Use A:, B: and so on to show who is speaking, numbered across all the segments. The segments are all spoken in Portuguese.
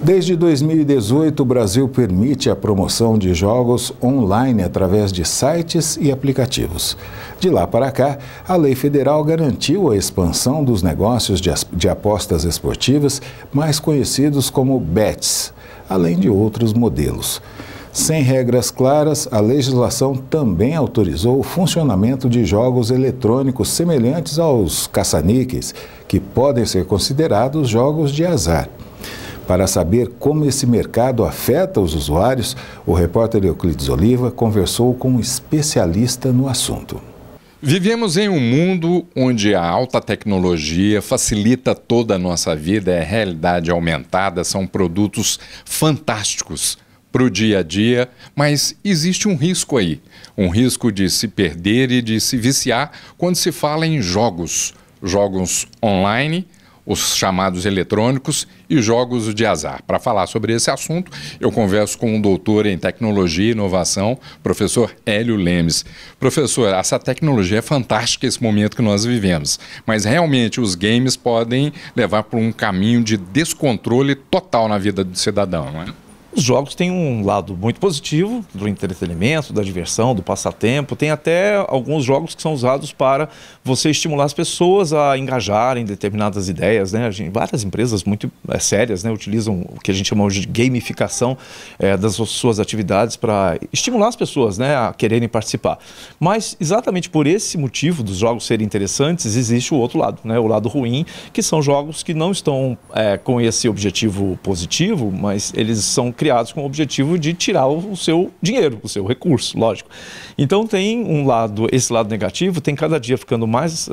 A: Desde 2018, o Brasil permite a promoção de jogos online através de sites e aplicativos. De lá para cá, a lei federal garantiu a expansão dos negócios de apostas esportivas, mais conhecidos como bets, além de outros modelos. Sem regras claras, a legislação também autorizou o funcionamento de jogos eletrônicos semelhantes aos caça-níqueis, que podem ser considerados jogos de azar. Para saber como esse mercado afeta os usuários, o repórter Euclides Oliva conversou com um especialista no assunto.
B: Vivemos em um mundo onde a alta tecnologia facilita toda a nossa vida, é realidade aumentada, são produtos fantásticos para o dia a dia, mas existe um risco aí, um risco de se perder e de se viciar quando se fala em jogos online, os chamados eletrônicos e jogos de azar. Para falar sobre esse assunto, eu converso com um doutor em tecnologia e inovação, professor Hélio Lemes. Professor, essa tecnologia é fantástica esse momento que nós vivemos, mas realmente os games podem levar para um caminho de descontrole total na vida do cidadão, não é?
C: Os jogos têm um lado muito positivo do entretenimento, da diversão, do passatempo. Tem até alguns jogos que são usados para você estimular as pessoas a engajarem em determinadas ideias, né? Várias empresas muito sérias, né, utilizam o que a gente chama hoje de gamificação das suas atividades para estimular as pessoas, né, a quererem participar. Mas exatamente por esse motivo dos jogos serem interessantes, existe o outro lado, né, o lado ruim, que são jogos que não estão com esse objetivo positivo, mas eles são criados com o objetivo de tirar o seu dinheiro, o seu recurso, lógico. Então tem um lado, esse lado negativo tem cada dia ficando mais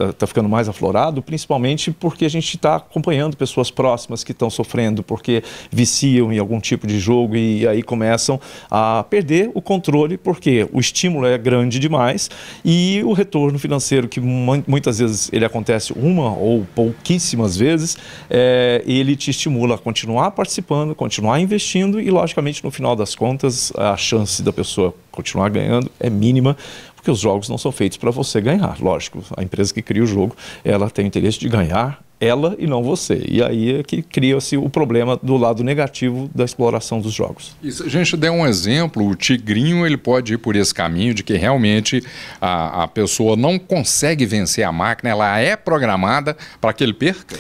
C: aflorado, principalmente porque a gente está acompanhando pessoas próximas que estão sofrendo porque viciam em algum tipo de jogo e aí começam a perder o controle porque o estímulo é grande demais e o retorno financeiro, que muitas vezes ele acontece uma ou pouquíssimas vezes, ele te estimula a continuar participando, continuar investindo e logicamente, no final das contas, a chance da pessoa continuar ganhando é mínima, porque os jogos não são feitos para você ganhar. Lógico, a empresa que cria o jogo, ela tem o interesse de ganhar ela e não você. E aí é que cria-se o problema do lado negativo da exploração dos jogos.
B: E se a gente der um exemplo, o tigrinho ele pode ir por esse caminho de que realmente a pessoa não consegue vencer a máquina, ela é programada para que ele perca?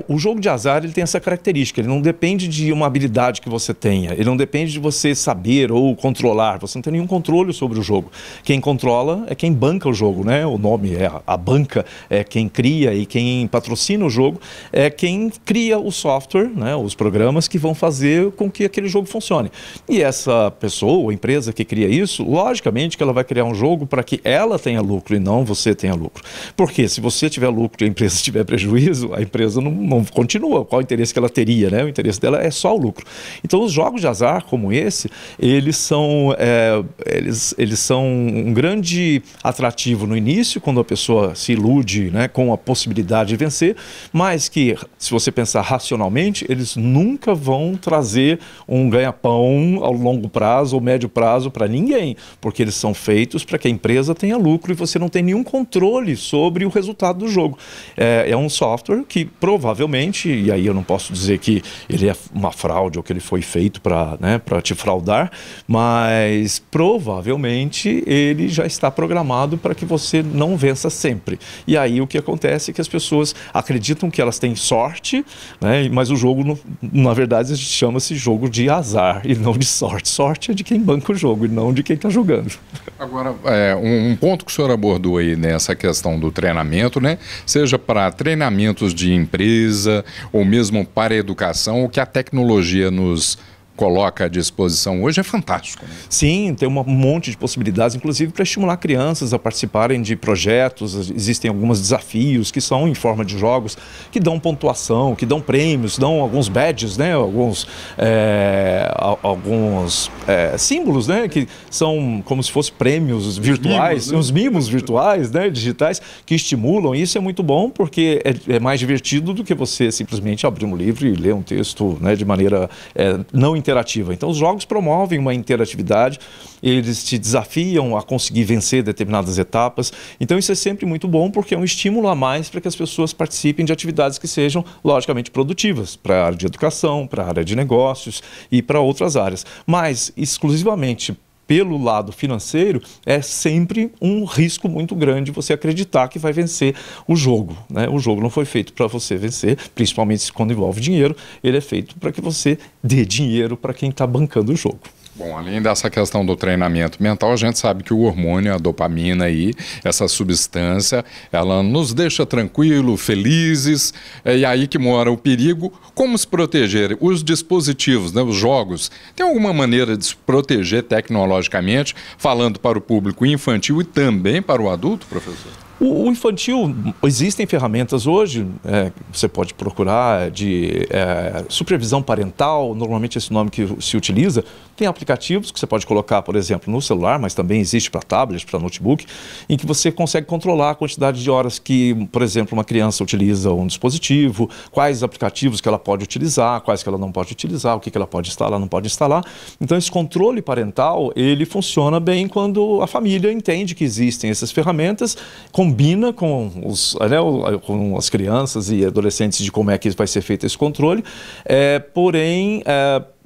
C: O jogo de azar ele tem essa característica, ele não depende de uma habilidade que você tenha, ele não depende de você saber ou controlar, você não tem nenhum controle sobre o jogo. Quem controla é quem banca o jogo, né? O nome é a banca, é quem cria e quem patrocina o jogo, é quem cria o software, né? Os programas que vão fazer com que aquele jogo funcione. E essa pessoa, a empresa que cria isso, logicamente que ela vai criar um jogo para que ela tenha lucro e não você tenha lucro. Porque se você tiver lucro e a empresa tiver prejuízo, a empresa não continua. Qual o interesse que ela teria, né? O interesse dela é só o lucro. Então, os jogos de azar como esse, eles são um grande atrativo no início, quando a pessoa se ilude, né, com a possibilidade de vencer, mas que, se você pensar racionalmente, eles nunca vão trazer um ganha-pão ao longo prazo ou médio prazo para ninguém, porque eles são feitos para que a empresa tenha lucro e você não tem nenhum controle sobre o resultado do jogo. É um software que provavelmente, e aí eu não posso dizer que ele é uma fraude ou que ele foi feito para te fraudar, mas provavelmente ele já está programado para que você não vença sempre. E aí o que acontece é que as pessoas acreditam que elas têm sorte, né, mas o jogo, na verdade, chama-se jogo de azar e não de sorte. Sorte é de quem banca o jogo e não de quem está jogando.
B: Agora, um ponto que o senhor abordou aí nessa questão do treinamento, né, seja para treinamentos de empresa ou mesmo para a educação, o que a tecnologia nos coloca à disposição hoje é fantástico, né?
C: Sim, tem um monte de possibilidades, inclusive para estimular crianças a participarem de projetos. Existem alguns desafios que são em forma de jogos, que dão pontuação, que dão prêmios, dão alguns badges, né? Alguns símbolos, né? Que são como se fossem prêmios virtuais, uns mimos virtuais, né? Digitais, que estimulam. E isso é muito bom porque é mais divertido do que você simplesmente abrir um livro e ler um texto, né? De maneira não interativa. Então, os jogos promovem uma interatividade, eles te desafiam a conseguir vencer determinadas etapas. Então, isso é sempre muito bom, porque é um estímulo a mais para que as pessoas participem de atividades que sejam, logicamente, produtivas, para a área de educação, para a área de negócios e para outras áreas. Mas, exclusivamente pelo lado financeiro, é sempre um risco muito grande você acreditar que vai vencer o jogo, né? O jogo não foi feito para você vencer, principalmente quando envolve dinheiro, ele é feito para que você dê dinheiro para quem está bancando o jogo.
B: Bom, além dessa questão do treinamento mental, a gente sabe que o hormônio, a dopamina aí, essa substância, ela nos deixa tranquilos, felizes, e aí que mora o perigo. Como se proteger? Os dispositivos, né, os jogos, tem alguma maneira de se proteger tecnologicamente, falando para o público infantil e também para o adulto, professor?
C: O infantil, existem ferramentas hoje, você pode procurar de supervisão parental, normalmente esse nome que se utiliza. Tem aplicativos que você pode colocar, por exemplo, no celular, mas também existe para tablet, para notebook, em que você consegue controlar a quantidade de horas que, por exemplo, uma criança utiliza um dispositivo, quais aplicativos que ela pode utilizar, quais que ela não pode utilizar, o que ela pode instalar, não pode instalar. Então, esse controle parental, ele funciona bem quando a família entende que existem essas ferramentas, combina com com as crianças e adolescentes de como é que vai ser feito esse controle, porém,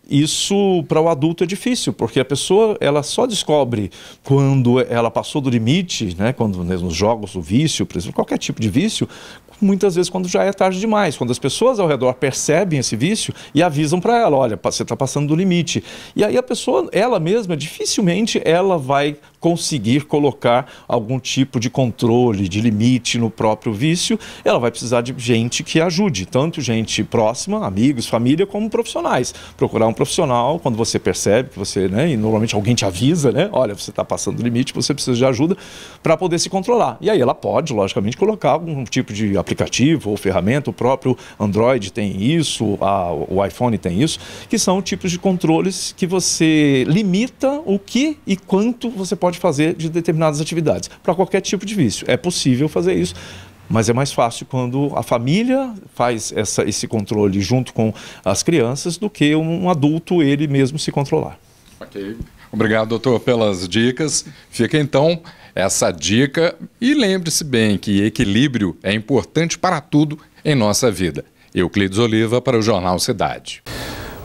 C: isso para o adulto é difícil, porque a pessoa ela só descobre quando ela passou do limite, né, quando nos jogos, o vício, por exemplo, qualquer tipo de vício, muitas vezes quando já é tarde demais, quando as pessoas ao redor percebem esse vício e avisam para ela, olha, você está passando do limite. E aí a pessoa, ela mesma, dificilmente ela vai conseguir colocar algum tipo de controle, de limite no próprio vício. Ela vai precisar de gente que ajude, tanto gente próxima, amigos, família, como profissionais. Procurar um profissional quando você percebe que você, né, e normalmente alguém te avisa, né, olha, você está passando do limite, você precisa de ajuda para poder se controlar. E aí ela pode, logicamente, colocar algum tipo de aplicativo ou ferramenta, o próprio Android tem isso, o iPhone tem isso, que são tipos de controles que você limita o que e quanto você pode fazer de determinadas atividades, para qualquer tipo de vício. É possível fazer isso, mas é mais fácil quando a família faz esse controle junto com as crianças do que um adulto ele mesmo se controlar.
B: Ok. Obrigado, doutor, pelas dicas. Fica então essa dica e lembre-se bem que equilíbrio é importante para tudo em nossa vida. Euclides Oliva para o Jornal Cidade.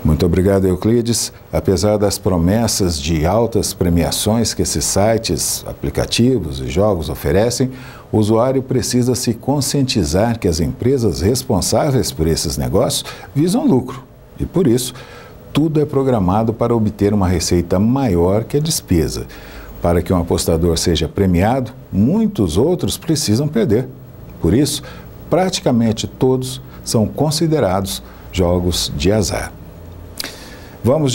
A: Muito obrigado, Euclides. Apesar das promessas de altas premiações que esses sites, aplicativos e jogos oferecem, o usuário precisa se conscientizar que as empresas responsáveis por esses negócios visam lucro. E por isso, tudo é programado para obter uma receita maior que a despesa. Para que um apostador seja premiado, muitos outros precisam perder. Por isso, praticamente todos são considerados jogos de azar. Vamos